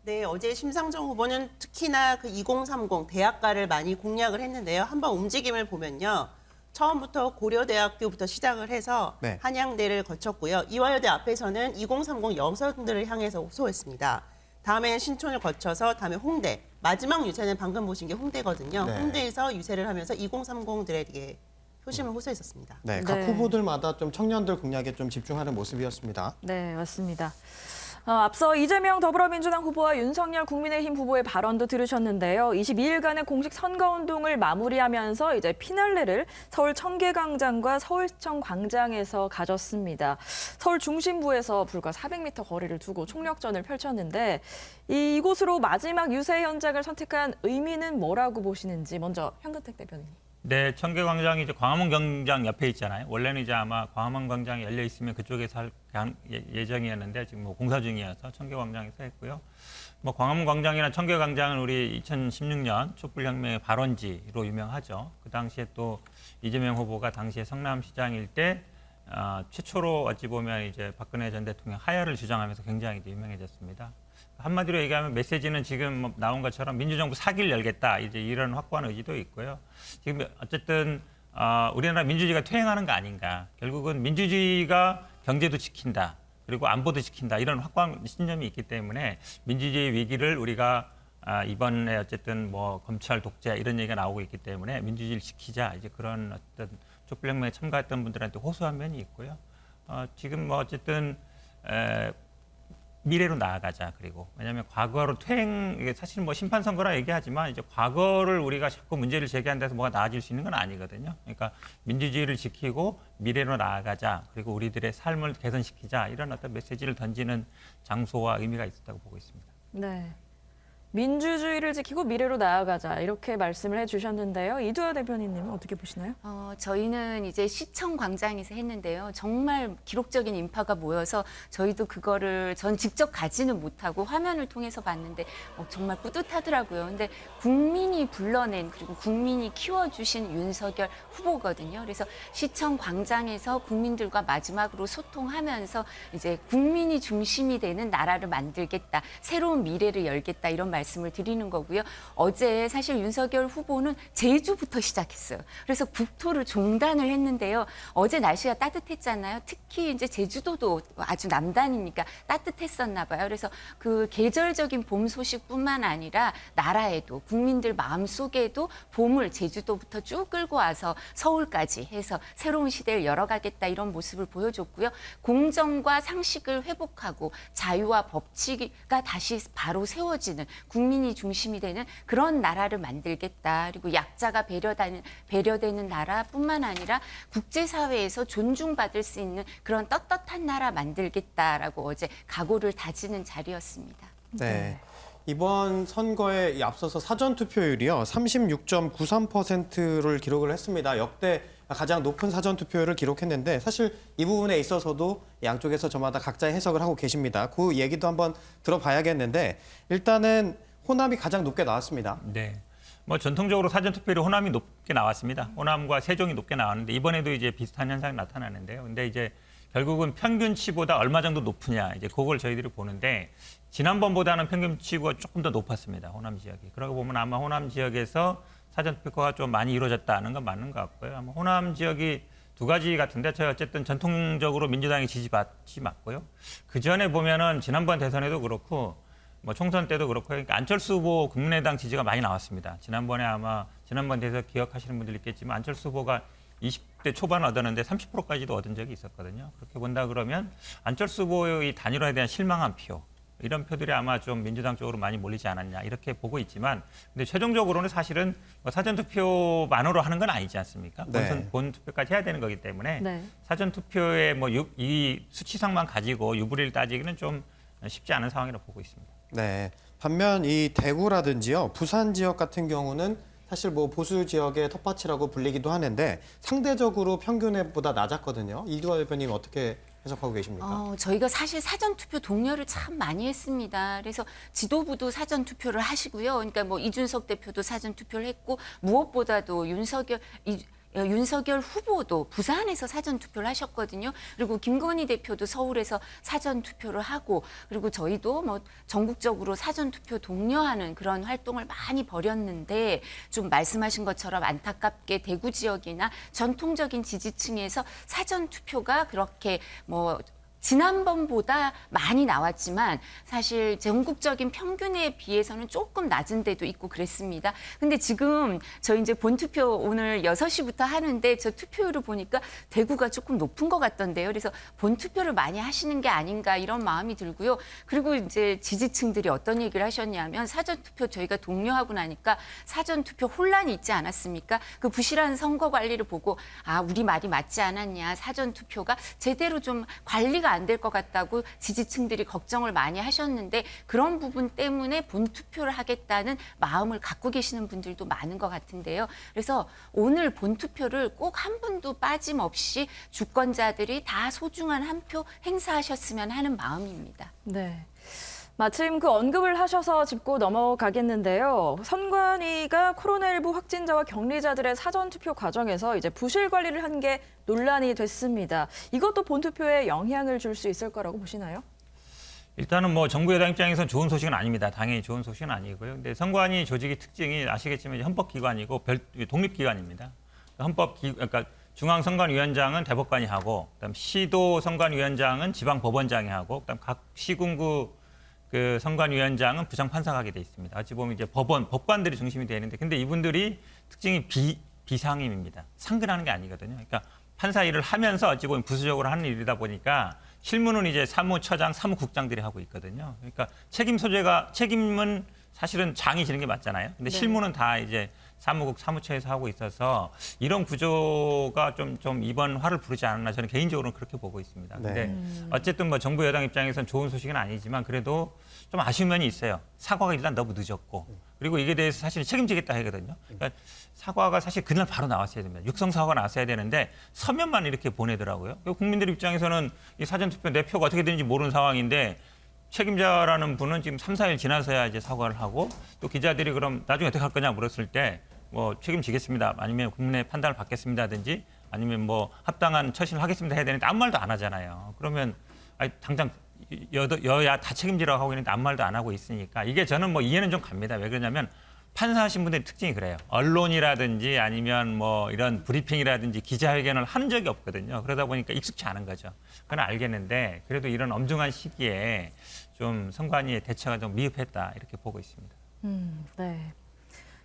네, 어제 심상정 후보는 특히나 그 2030 대학가를 많이 공략을 했는데요. 한번 움직임을 보면요. 처음부터 고려대학교부터 시작을 해서 네. 한양대를 거쳤고요. 이화여대 앞에서는 2030 여성들을 향해서 호소했습니다. 다음에는 신촌을 거쳐서 다음에 홍대. 마지막 유세는 방금 보신 게 홍대거든요. 네. 홍대에서 유세를 하면서 2030들에게 표심을 호소했었습니다. 네, 각 네. 후보들마다 좀 청년들 공략에 좀 집중하는 모습이었습니다. 네, 맞습니다. 앞서 이재명 더불어민주당 후보와 윤석열 국민의힘 후보의 발언도 들으셨는데요. 22일간의 공식 선거운동을 마무리하면서 이제 피날레를 서울 청계광장과 서울시청 광장에서 가졌습니다. 서울 중심부에서 불과 400m 거리를 두고 총력전을 펼쳤는데 이곳으로 마지막 유세 현장을 선택한 의미는 뭐라고 보시는지 먼저 현근택 대변인. 네, 청계광장이 이제 광화문 광장 옆에 있잖아요. 원래는 이제 아마 광화문 광장이 열려 있으면 그쪽에서 할 예정이었는데 지금 뭐 공사 중이어서 청계광장에서 했고요. 뭐 광화문 광장이나 청계광장은 우리 2016년 촛불혁명의 발원지로 유명하죠. 그 당시에 또 이재명 후보가 당시에 성남시장일 때 최초로 어찌 보면 이제 박근혜 전 대통령 하야를 주장하면서 굉장히 유명해졌습니다. 한마디로 얘기하면 메시지는 지금 나온 것처럼 민주정부 4기를 열겠다 이제 이런 확고한 의지도 있고요. 지금 어쨌든 우리나라 민주주의가 퇴행하는 거 아닌가. 결국은 민주주의가 경제도 지킨다. 그리고 안보도 지킨다. 이런 확고한 신념이 있기 때문에 민주주의 위기를 우리가 이번에 어쨌든 뭐 검찰 독재 이런 얘기가 나오고 있기 때문에 민주주의를 지키자. 이제 그런 어떤 촛불혁명에 참가했던 분들한테 호소한 면이 있고요. 지금 뭐 어쨌든 미래로 나아가자. 그리고 왜냐하면 과거로 이게 사실 뭐 심판 선거라 얘기하지만 이제 과거를 우리가 자꾸 문제를 제기한다고 해서 뭐가 나아질 수 있는 건 아니거든요. 그러니까 민주주의를 지키고 미래로 나아가자. 그리고 우리들의 삶을 개선시키자. 이런 어떤 메시지를 던지는 장소와 의미가 있었다고 보고 있습니다. 네. 민주주의를 지키고 미래로 나아가자 이렇게 말씀을 해주셨는데요. 이두하 대변인님은 어떻게 보시나요? 저희는 이제 시청 광장에서 했는데요. 정말 기록적인 인파가 모여서 저희도 그거를 전 직접 가지는 못하고 화면을 통해서 봤는데 정말 뿌듯하더라고요. 근데 국민이 불러낸 그리고 국민이 키워주신 윤석열 후보거든요. 그래서 시청 광장에서 국민들과 마지막으로 소통하면서 이제 국민이 중심이 되는 나라를 만들겠다, 새로운 미래를 열겠다 이런 말씀을 드리는 거고요. 어제 사실 윤석열 후보는 제주부터 시작했어요. 그래서 국토를 종단을 했는데요. 어제 날씨가 따뜻했잖아요. 특히 이제 제주도도 아주 남단이니까 따뜻했었나 봐요. 그래서 그 계절적인 봄 소식뿐만 아니라 나라에도 국민들 마음속에도 봄을 제주도부터 쭉 끌고 와서 서울까지 해서 새로운 시대를 열어가겠다 이런 모습을 보여줬고요. 공정과 상식을 회복하고 자유와 법치가 다시 바로 세워지는 국민이 중심이 되는 그런 나라를 만들겠다. 그리고 약자가 배려되는 나라뿐만 아니라 국제사회에서 존중받을 수 있는 그런 떳떳한 나라 만들겠다라고 어제 각오를 다지는 자리였습니다. 네. 이번 선거에 앞서서 사전 투표율이요 36.93%를 기록을 했습니다. 역대 가장 높은 사전 투표율을 기록했는데 사실 이 부분에 있어서도 양쪽에서 저마다 각자의 해석을 하고 계십니다. 그 얘기도 한번 들어봐야겠는데 일단은 호남이 가장 높게 나왔습니다. 네. 뭐 전통적으로 사전 투표율이 호남이 높게 나왔습니다. 호남과 세종이 높게 나왔는데 이번에도 이제 비슷한 현상이 나타나는데요. 근데 이제 결국은 평균치보다 얼마 정도 높으냐 이제 그걸 저희들이 보는데 지난번보다는 평균치가 조금 더 높았습니다. 호남 지역이. 그러고 보면 아마 호남 지역에서 사전 투표가 좀 많이 이루어졌다는 건 맞는 것 같고요. 아마 호남 지역이 두 가지 같은데 저희 어쨌든 전통적으로 민주당이 지지받지 맞고요. 그 전에 보면은 지난번 대선에도 그렇고 뭐 총선 때도 그렇고 그러니까 안철수 후보 국민의당 지지가 많이 나왔습니다. 지난번 대선 기억하시는 분들 있겠지만 안철수 후보가 20대 초반 얻었는데 30%까지도 얻은 적이 있었거든요. 그렇게 본다 그러면 안철수 후보의 단일화에 대한 실망한 표 이런 표들이 아마 좀 민주당 쪽으로 많이 몰리지 않았냐 이렇게 보고 있지만 근데 최종적으로는 사실은 뭐 사전투표만으로 하는 건 아니지 않습니까? 네. 본투표까지 해야 되는 거기 때문에 네. 사전투표의 뭐 이 수치상만 가지고 유불리를 따지기는 좀 쉽지 않은 상황이라고 보고 있습니다. 네. 반면 이 대구라든지요 부산 지역 같은 경우는 사실 뭐 보수 지역의 텃밭이라고 불리기도 하는데 상대적으로 평균보다 낮았거든요. 이두하 대표님 어떻게 해석하고 계십니까? 저희가 사실 사전투표 독려를 참 많이 했습니다. 그래서 지도부도 사전투표를 하시고요. 그러니까 뭐 이준석 대표도 사전투표를 했고 무엇보다도 윤석열 후보도 부산에서 사전투표를 하셨거든요. 그리고 김건희 대표도 서울에서 사전투표를 하고 그리고 저희도 뭐 전국적으로 사전투표 독려하는 그런 활동을 많이 벌였는데 좀 말씀하신 것처럼 안타깝게 대구 지역이나 전통적인 지지층에서 사전투표가 그렇게 뭐 지난번보다 많이 나왔지만 사실 전국적인 평균에 비해서는 조금 낮은 데도 있고 그랬습니다. 근데 지금 저희 이제 본투표 오늘 6시부터 하는데 저 투표율을 보니까 대구가 조금 높은 것 같던데요. 그래서 본투표를 많이 하시는 게 아닌가 이런 마음이 들고요. 그리고 이제 지지층들이 어떤 얘기를 하셨냐면 사전투표 저희가 독려하고 나니까 사전투표 혼란이 있지 않았습니까? 그 부실한 선거 관리를 보고 우리 말이 맞지 않았냐. 사전투표가 제대로 좀 관리가 안 될 것 같다고 지지층들이 걱정을 많이 하셨는데 그런 부분 때문에 본투표를 하겠다는 마음을 갖고 계시는 분들도 많은 것 같은데요. 그래서 오늘 본투표를 꼭 한 분도 빠짐없이 주권자들이 다 소중한 한 표 행사하셨으면 하는 마음입니다. 네. 마침 그 언급을 하셔서 짚고 넘어가겠는데요. 선관위가 코로나19 확진자와 격리자들의 사전투표 과정에서 이제 부실 관리를 한 게 논란이 됐습니다. 이것도 본투표에 영향을 줄 수 있을 거라고 보시나요? 일단은 뭐 정부 여당 입장에서는 좋은 소식은 아닙니다. 당연히 좋은 소식은 아니고요. 근데 선관위 조직의 특징이 아시겠지만 헌법기관이고 독립기관입니다. 그러니까 중앙선관위원장은 대법관이 하고, 그다음 시도 선관위원장은 지방법원장이 하고, 그다음 각 시군구 그 선관위원장은 부장판사가 하게 돼 있습니다. 어찌 보면 이제 법관들이 중심이 되는데, 근데 이분들이 특징이 비상임입니다. 상근하는 게 아니거든요. 그러니까 판사 일을 하면서 어찌 보면 부수적으로 하는 일이다 보니까 실무는 이제 사무처장, 사무국장들이 하고 있거든요. 그러니까 책임은 사실은 장이 지는 게 맞잖아요. 근데 실무는 다 이제 사무국, 사무처에서 하고 있어서 이런 구조가 좀 이번 화를 부르지 않았나 저는 개인적으로는 그렇게 보고 있습니다. 근데 어쨌든 뭐 정부 여당 입장에서는 좋은 소식은 아니지만 그래도 좀 아쉬운 면이 있어요. 사과가 일단 너무 늦었고 그리고 이게 대해서 사실 책임지겠다 하거든요. 그러니까 사과가 사실 그날 바로 나왔어야 됩니다. 육성 사과가 나왔어야 되는데 서면만 이렇게 보내더라고요. 국민들 입장에서는 이 사전투표 내 표가 어떻게 되는지 모르는 상황인데 책임자라는 분은 지금 3, 4일 지나서야 이제 사과를 하고 또 기자들이 그럼 나중에 어떻게 할 거냐 물었을 때 뭐 책임지겠습니다. 아니면 국민의 판단을 받겠습니다든지 아니면 뭐 합당한 처신을 하겠습니다 해야 되는데 아무 말도 안 하잖아요. 그러면 아니, 당장 여야 다 책임지라고 하고 있는데 아무 말도 안 하고 있으니까 이게 저는 뭐 이해는 좀 갑니다. 왜 그러냐면 판사하신 분들의 특징이 그래요. 언론이라든지 아니면 뭐 이런 브리핑이라든지 기자회견을 한 적이 없거든요. 그러다 보니까 익숙치 않은 거죠. 그건 알겠는데 그래도 이런 엄중한 시기에 좀 선관위의 대처가 좀 미흡했다 이렇게 보고 있습니다. 네.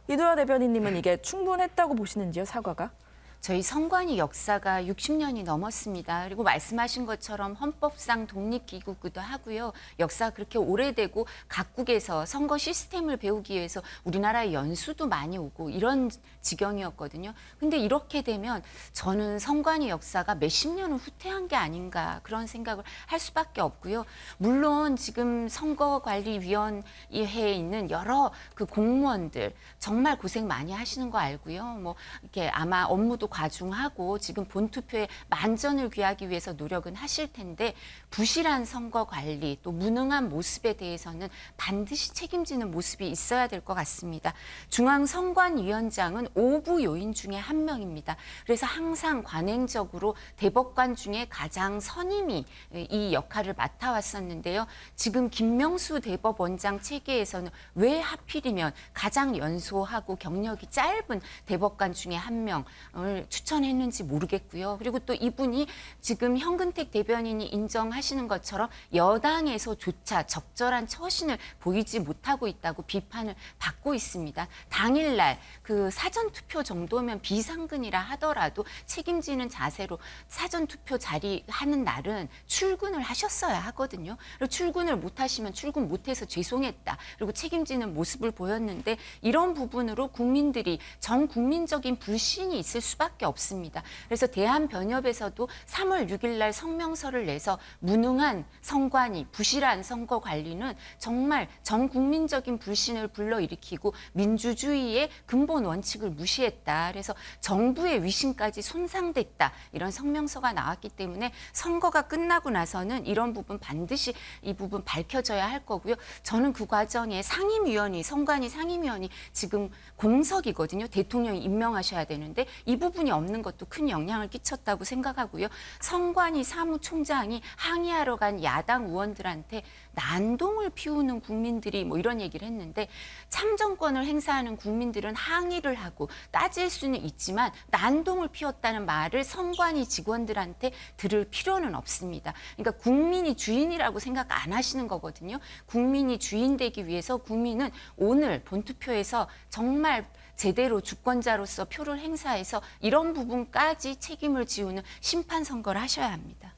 이두라 대변인님은 이게 충분했다고 보시는지요, 사과가? 저희 선관위 역사가 60년이 넘었습니다. 그리고 말씀하신 것처럼 헌법상 독립기구기도 하고요. 역사가 그렇게 오래되고 각국에서 선거 시스템을 배우기 위해서 우리나라에 연수도 많이 오고 이런 지경이었거든요. 근데 이렇게 되면 저는 선관위 역사가 몇십 년을 후퇴한 게 아닌가 그런 생각을 할 수밖에 없고요. 물론 지금 선거관리위원회에 있는 여러 그 공무원들 정말 고생 많이 하시는 거 알고요. 뭐 이렇게 아마 업무도 과중하고 지금 본투표에 만전을 귀하기 위해서 노력은 하실 텐데 부실한 선거 관리 또 무능한 모습에 대해서는 반드시 책임지는 모습이 있어야 될 것 같습니다. 중앙선관위원장은 5부 요인 중에 한 명입니다. 그래서 항상 관행적으로 대법관 중에 가장 선임이 이 역할을 맡아왔었는데요. 지금 김명수 대법원장 체계에서는 왜 하필이면 가장 연소하고 경력이 짧은 대법관 중에 한 명을 추천했는지 모르겠고요. 그리고 또 이분이 지금 현근택 대변인이 인정하시는 것처럼 여당에서조차 적절한 처신을 보이지 못하고 있다고 비판을 받고 있습니다. 당일날 그 사전투표 정도면 비상근이라 하더라도 책임지는 자세로 사전투표 자리하는 날은 출근을 하셨어야 하거든요. 그리고 출근을 못하시면 출근 못해서 죄송했다. 그리고 책임지는 모습을 보였는데 이런 부분으로 국민들이 전 국민적인 불신이 있을 수밖에 없습니다. 그래서 대한변협에서도 3월 6일 날 성명서를 내서 무능한 선관위, 부실한 선거 관리는 정말 전 국민적인 불신을 불러일으키고 민주주의의 근본 원칙을 무시했다. 그래서 정부의 위신까지 손상됐다. 이런 성명서가 나왔기 때문에 선거가 끝나고 나서는 이런 부분 반드시 이 부분 밝혀져야 할 거고요. 저는 그 과정에 상임위원이, 선관위 상임위원이 지금 공석이거든요. 대통령이 임명하셔야 되는데 이 부분이 없는 것도 큰 영향을 끼쳤다고 생각하고요. 선관위 사무총장이 항의하러 간 야당 의원들한테 난동을 피우는 국민들이 뭐 이런 얘기를 했는데 참정권을 행사하는 국민들은 항의를 하고 따질 수는 있지만 난동을 피웠다는 말을 선관위 직원들한테 들을 필요는 없습니다. 그러니까 국민이 주인이라고 생각 안 하시는 거거든요. 국민이 주인 되기 위해서 국민은 오늘 본투표에서 정말 제대로 주권자로서 표를 행사해서 이런 부분까지 책임을 지우는 심판 선거를 하셔야 합니다.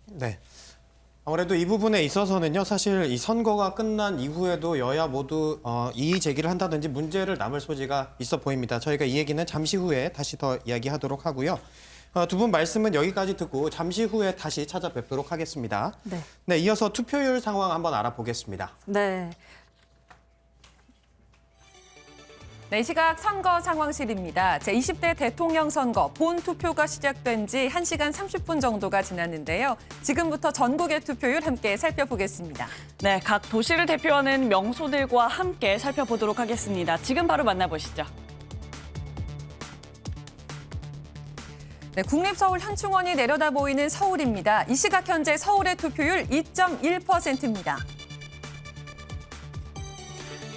네. 아무래도 이 부분에 있어서는요, 사실 이 선거가 끝난 이후에도 여야 모두 이의 제기를 한다든지 문제를 남을 소지가 있어 보입니다. 저희가 이 얘기는 잠시 후에 다시 더 이야기하도록 하고요. 두 분 말씀은 여기까지 듣고 잠시 후에 다시 찾아뵙도록 하겠습니다. 네, 이어서 투표율 상황 한번 알아보겠습니다. 네. 네, 이 시각 선거 상황실입니다. 제20대 대통령 선거 본 투표가 시작된 지 1시간 30분 정도가 지났는데요. 지금부터 전국의 투표율 함께 살펴보겠습니다. 네, 각 도시를 대표하는 명소들과 함께 살펴보도록 하겠습니다. 지금 바로 만나보시죠. 네, 국립서울 현충원이 내려다 보이는 서울입니다. 이 시각 현재 서울의 투표율 2.1%입니다.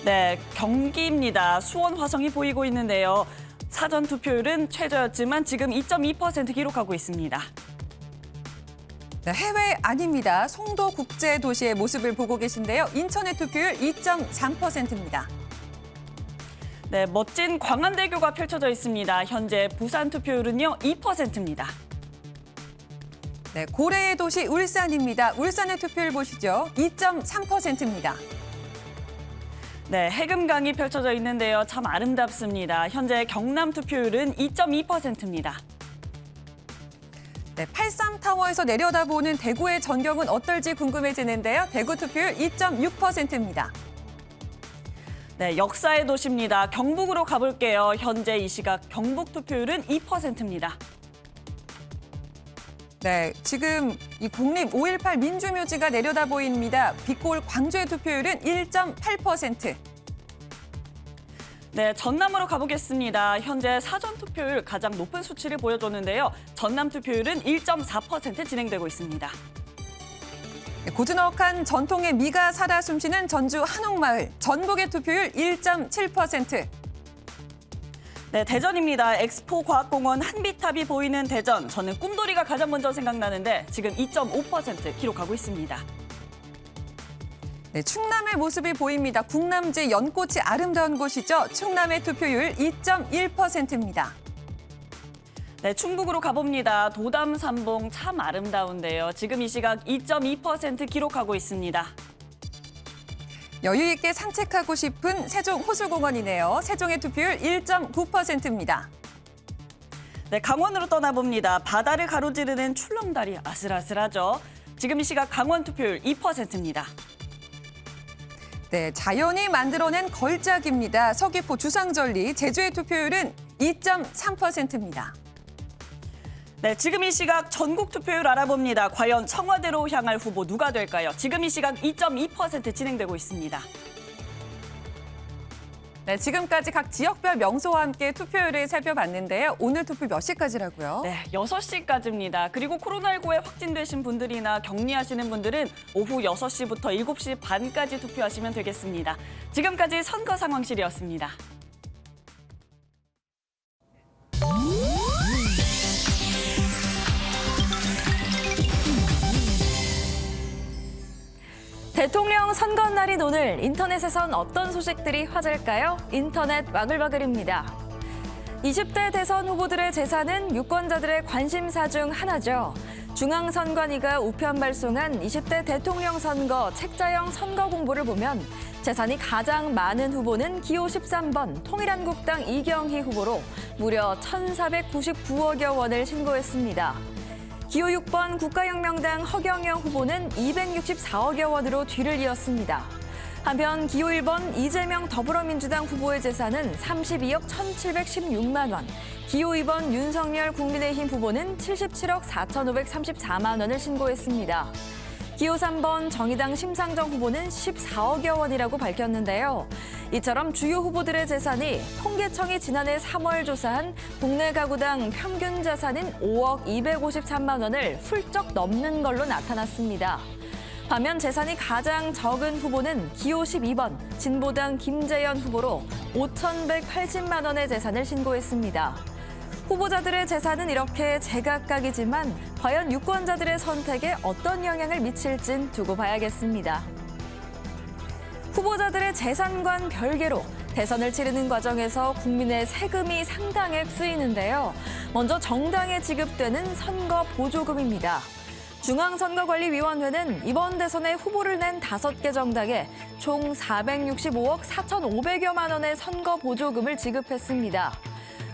네, 경기입니다. 수원 화성이 보이고 있는데요. 사전 투표율은 최저였지만 지금 2.2% 기록하고 있습니다. 네, 해외 아닙니다. 송도 국제도시의 모습을 보고 계신데요. 인천의 투표율 2.3%입니다. 네, 멋진 광안대교가 펼쳐져 있습니다. 현재 부산 투표율은요, 2%입니다. 네, 고래의 도시 울산입니다. 울산의 투표율 보시죠. 2.3%입니다. 네, 해금강이 펼쳐져 있는데요. 참 아름답습니다. 현재 경남 투표율은 2.2%입니다. 네, 83타워에서 내려다보는 대구의 전경은 어떨지 궁금해지는데요. 대구 투표율 2.6%입니다. 네, 역사의 도시입니다. 경북으로 가볼게요. 현재 이 시각 경북 투표율은 2%입니다. 네, 지금 이 국립 5.18 민주묘지가 내려다보입니다. 빛골 광주의 투표율은 1.8%. 네, 전남으로 가보겠습니다. 현재 사전 투표율 가장 높은 수치를 보여줬는데요. 전남 투표율은 1.4% 진행되고 있습니다. 네, 고즈넉한 전통의 미가 살아 숨쉬는 전주 한옥마을. 전북의 투표율 1.7%. 네, 대전입니다. 엑스포 과학공원 한비탑이 보이는 대전. 저는 꿈돌이가 가장 먼저 생각나는데 지금 2.5% 기록하고 있습니다. 네, 충남의 모습이 보입니다. 국남지 연꽃이 아름다운 곳이죠. 충남의 투표율 2.1%입니다. 네, 충북으로 가봅니다. 도담 삼봉 참 아름다운데요. 지금 이 시각 2.2% 기록하고 있습니다. 여유 있게 산책하고 싶은 세종 호수공원이네요. 세종의 투표율 1.9%입니다. 네, 강원으로 떠나봅니다. 바다를 가로지르는 출렁다리 아슬아슬하죠. 지금 이 시각 강원 투표율 2%입니다. 네, 자연이 만들어낸 걸작입니다. 서귀포 주상절리, 제주의 투표율은 2.3%입니다. 네, 지금 이 시각 전국 투표율 알아봅니다. 과연 청와대로 향할 후보 누가 될까요? 지금 이 시각 2.2% 진행되고 있습니다. 네, 지금까지 각 지역별 명소와 함께 투표율을 살펴봤는데요. 오늘 투표 몇 시까지라고요? 네, 6시까지입니다. 그리고 코로나19에 확진되신 분들이나 격리하시는 분들은 오후 6시부터 7시 반까지 투표하시면 되겠습니다. 지금까지 선거 상황실이었습니다. 대통령 선거 날인 오늘 인터넷에선 어떤 소식들이 화제일까요? 인터넷 바글바글입니다. 20대 대선 후보들의 재산은 유권자들의 관심사 중 하나죠. 중앙선관위가 우편 발송한 20대 대통령 선거 책자형 선거 공보를 보면 재산이 가장 많은 후보는 기호 13번 통일한국당 이경희 후보로 무려 1,499억여 원을 신고했습니다. 기호 6번 국가혁명당 허경영 후보는 264억여 원으로 뒤를 이었습니다. 한편 기호 1번 이재명 더불어민주당 후보의 재산은 32억 1,716만 원, 기호 2번 윤석열 국민의힘 후보는 77억 4,534만 원을 신고했습니다. 기호 3번 정의당 심상정 후보는 14억여 원이라고 밝혔는데요. 이처럼 주요 후보들의 재산이 통계청이 지난해 3월 조사한 국내 가구당 평균 자산인 5억 253만 원을 훌쩍 넘는 걸로 나타났습니다. 반면 재산이 가장 적은 후보는 기호 12번 진보당 김재현 후보로 5,180만 원의 재산을 신고했습니다. 후보자들의 재산은 이렇게 제각각이지만 과연 유권자들의 선택에 어떤 영향을 미칠진 두고 봐야겠습니다. 후보자들의 재산과는 별개로 대선을 치르는 과정에서 국민의 세금이 상당액 쓰이는데요. 먼저 정당에 지급되는 선거 보조금입니다. 중앙선거관리위원회는 이번 대선에 후보를 낸 5개 정당에 총 465억 4,500여만 원의 선거 보조금을 지급했습니다.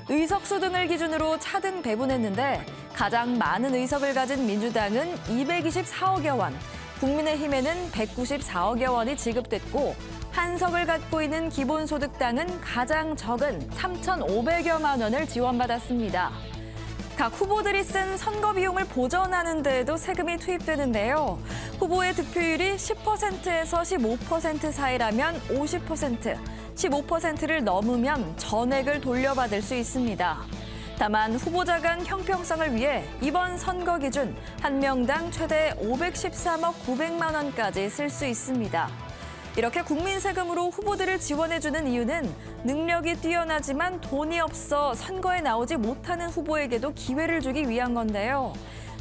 의석수 등을 기준으로 차등 배분했는데 가장 많은 의석을 가진 민주당은 224억여 원, 국민의힘에는 194억여 원이 지급됐고 한석을 갖고 있는 기본소득당은 가장 적은 3,500여만 원을 지원받았습니다. 각 후보들이 쓴 선거 비용을 보전하는 데에도 세금이 투입되는데요. 후보의 득표율이 10%에서 15% 사이라면 50%, 15%를 넘으면 전액을 돌려받을 수 있습니다. 다만 후보자 간 형평성을 위해 이번 선거 기준 한 명당 최대 513억 900만 원까지 쓸 수 있습니다. 이렇게 국민 세금으로 후보들을 지원해주는 이유는 능력이 뛰어나지만 돈이 없어 선거에 나오지 못하는 후보에게도 기회를 주기 위한 건데요.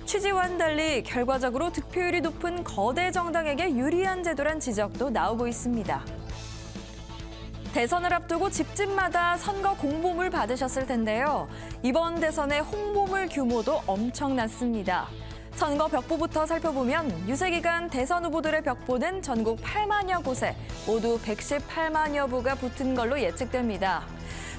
취지와는 달리 결과적으로 득표율이 높은 거대 정당에게 유리한 제도란 지적도 나오고 있습니다. 대선을 앞두고 집집마다 선거 공보물 받으셨을 텐데요. 이번 대선의 홍보물 규모도 엄청났습니다. 선거 벽보부터 살펴보면 유세기간 대선 후보들의 벽보는 전국 8만여 곳에 모두 118만여 부가 붙은 걸로 예측됩니다.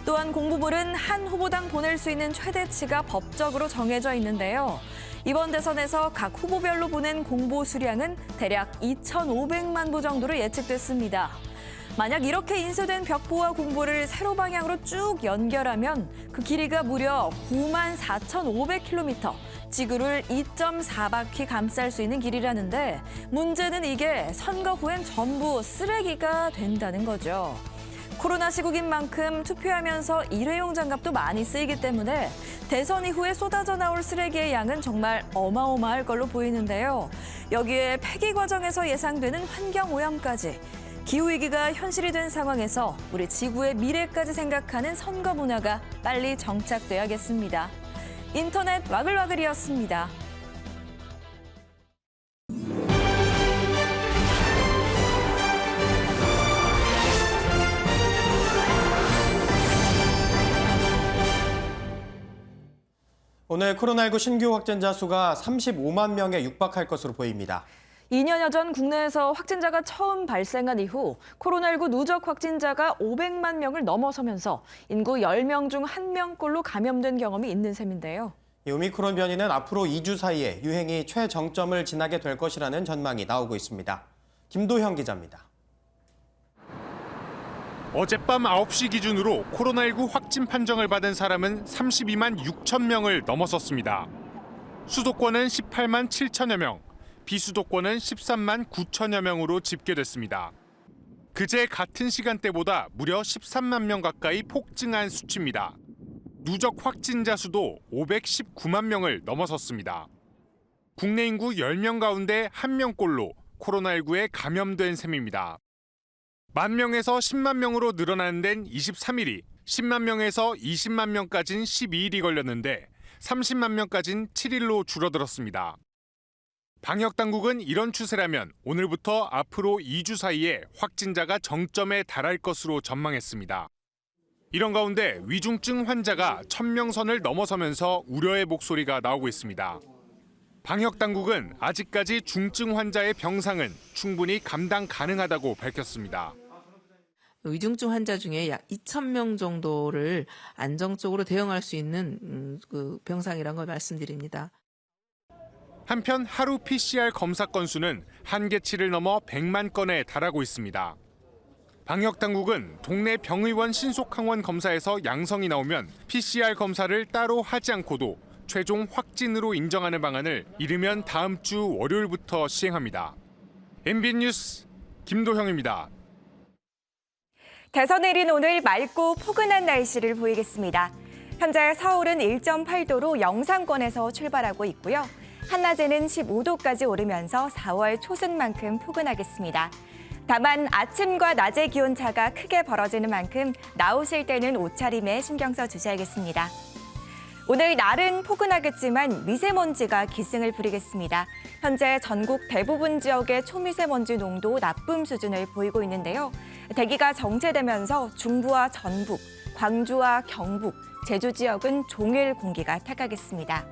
또한 공보물은 한 후보당 보낼 수 있는 최대치가 법적으로 정해져 있는데요. 이번 대선에서 각 후보별로 보낸 공보 수량은 대략 2,500만 부 정도로 예측됐습니다. 만약 이렇게 인쇄된 벽보와 공보를 세로 방향으로 쭉 연결하면 그 길이가 무려 94,500km, 지구를 2.4바퀴 감쌀 수 있는 길이라는데 문제는 이게 선거 후엔 전부 쓰레기가 된다는 거죠. 코로나 시국인 만큼 투표하면서 일회용 장갑도 많이 쓰이기 때문에 대선 이후에 쏟아져 나올 쓰레기의 양은 정말 어마어마할 걸로 보이는데요. 여기에 폐기 과정에서 예상되는 환경오염까지. 기후위기가 현실이 된 상황에서 우리 지구의 미래까지 생각하는 선거 문화가 빨리 정착돼야겠습니다. 인터넷 와글와글이었습니다. 오늘 코로나19 신규 확진자 수가 35만 명에 육박할 것으로 보입니다. 2년여 전 국내에서 확진자가 처음 발생한 이후 코로나19 누적 확진자가 500만 명을 넘어서면서 인구 10명 중 1명꼴로 감염된 경험이 있는 셈인데요. 이 오미크론 변이는 앞으로 2주 사이에 유행이 최정점을 지나게 될 것이라는 전망이 나오고 있습니다. 김도형 기자입니다. 어젯밤 9시 기준으로 코로나19 확진 판정을 받은 사람은 32만 6천 명을 넘어섰습니다. 수도권은 18만 7천여 명, 비수도권은 13만 9천여 명으로 집계됐습니다. 그제 같은 시간대보다 무려 13만 명 가까이 폭증한 수치입니다. 누적 확진자 수도 519만 명을 넘어섰습니다. 국내 인구 10명 가운데 1명꼴로 코로나19에 감염된 셈입니다. 1만 명에서 10만 명으로 늘어나는 데는 23일이, 10만 명에서 20만 명까지는 12일이 걸렸는데 30만 명까지는 7일로 줄어들었습니다. 방역당국은 이런 추세라면 오늘부터 앞으로 2주 사이에 확진자가 정점에 달할 것으로 전망했습니다. 이런 가운데 위중증 환자가 1,000명 선을 넘어서면서 우려의 목소리가 나오고 있습니다. 방역당국은 아직까지 중증 환자의 병상은 충분히 감당 가능하다고 밝혔습니다. 위중증 환자 중에 약 2,000명 정도를 안정적으로 대응할 수 있는 그 병상이라는 걸 말씀드립니다. 한편 하루 PCR 검사 건수는 한계치를 넘어 100만 건에 달하고 있습니다. 방역당국은 동네 병의원 신속항원 검사에서 양성이 나오면 PCR 검사를 따로 하지 않고도 최종 확진으로 인정하는 방안을 이르면 다음 주 월요일부터 시행합니다. MBN 뉴스 김도형입니다. 대선일인 오늘 맑고 포근한 날씨를 보이겠습니다. 현재 서울은 1.8도로 영상권에서 출발하고 있고요. 한낮에는 15도까지 오르면서 4월 초순만큼 포근하겠습니다. 다만 아침과 낮의 기온차가 크게 벌어지는 만큼 나오실 때는 옷차림에 신경 써 주셔야겠습니다. 오늘 날은 포근하겠지만 미세먼지가 기승을 부리겠습니다. 현재 전국 대부분 지역의 초미세먼지 농도 나쁨 수준을 보이고 있는데요. 대기가 정체되면서 중부와 전북, 광주와 경북, 제주 지역은 종일 공기가 탁하겠습니다.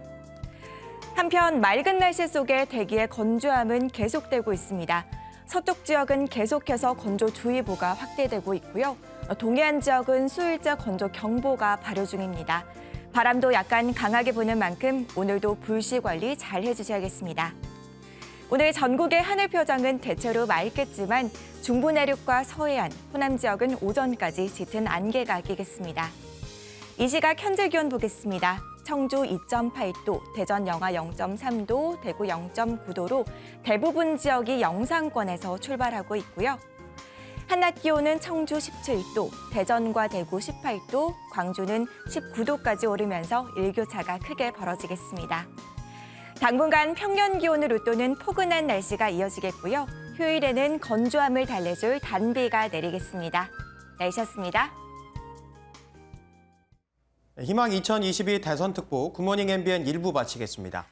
한편 맑은 날씨 속에 대기의 건조함은 계속되고 있습니다. 서쪽 지역은 계속해서 건조주의보가 확대되고 있고요. 동해안 지역은 수일째 건조경보가 발효 중입니다. 바람도 약간 강하게 부는 만큼 오늘도 불씨 관리 잘 해주셔야겠습니다. 오늘 전국의 하늘 표정은 대체로 맑겠지만 중부 내륙과 서해안, 호남 지역은 오전까지 짙은 안개가 끼겠습니다. 이 시각 현재 기온 보겠습니다. 청주 2.8도, 대전 영하 0.3도, 대구 0.9도로 대부분 지역이 영상권에서 출발하고 있고요. 한낮 기온은 청주 17도, 대전과 대구 18도, 광주는 19도까지 오르면서 일교차가 크게 벌어지겠습니다. 당분간 평년 기온을 웃도는 포근한 날씨가 이어지겠고요. 휴일에는 건조함을 달래줄 단비가 내리겠습니다. 날씨였습니다. 희망 2022 대선 특보 굿모닝 MBN 1부 마치겠습니다.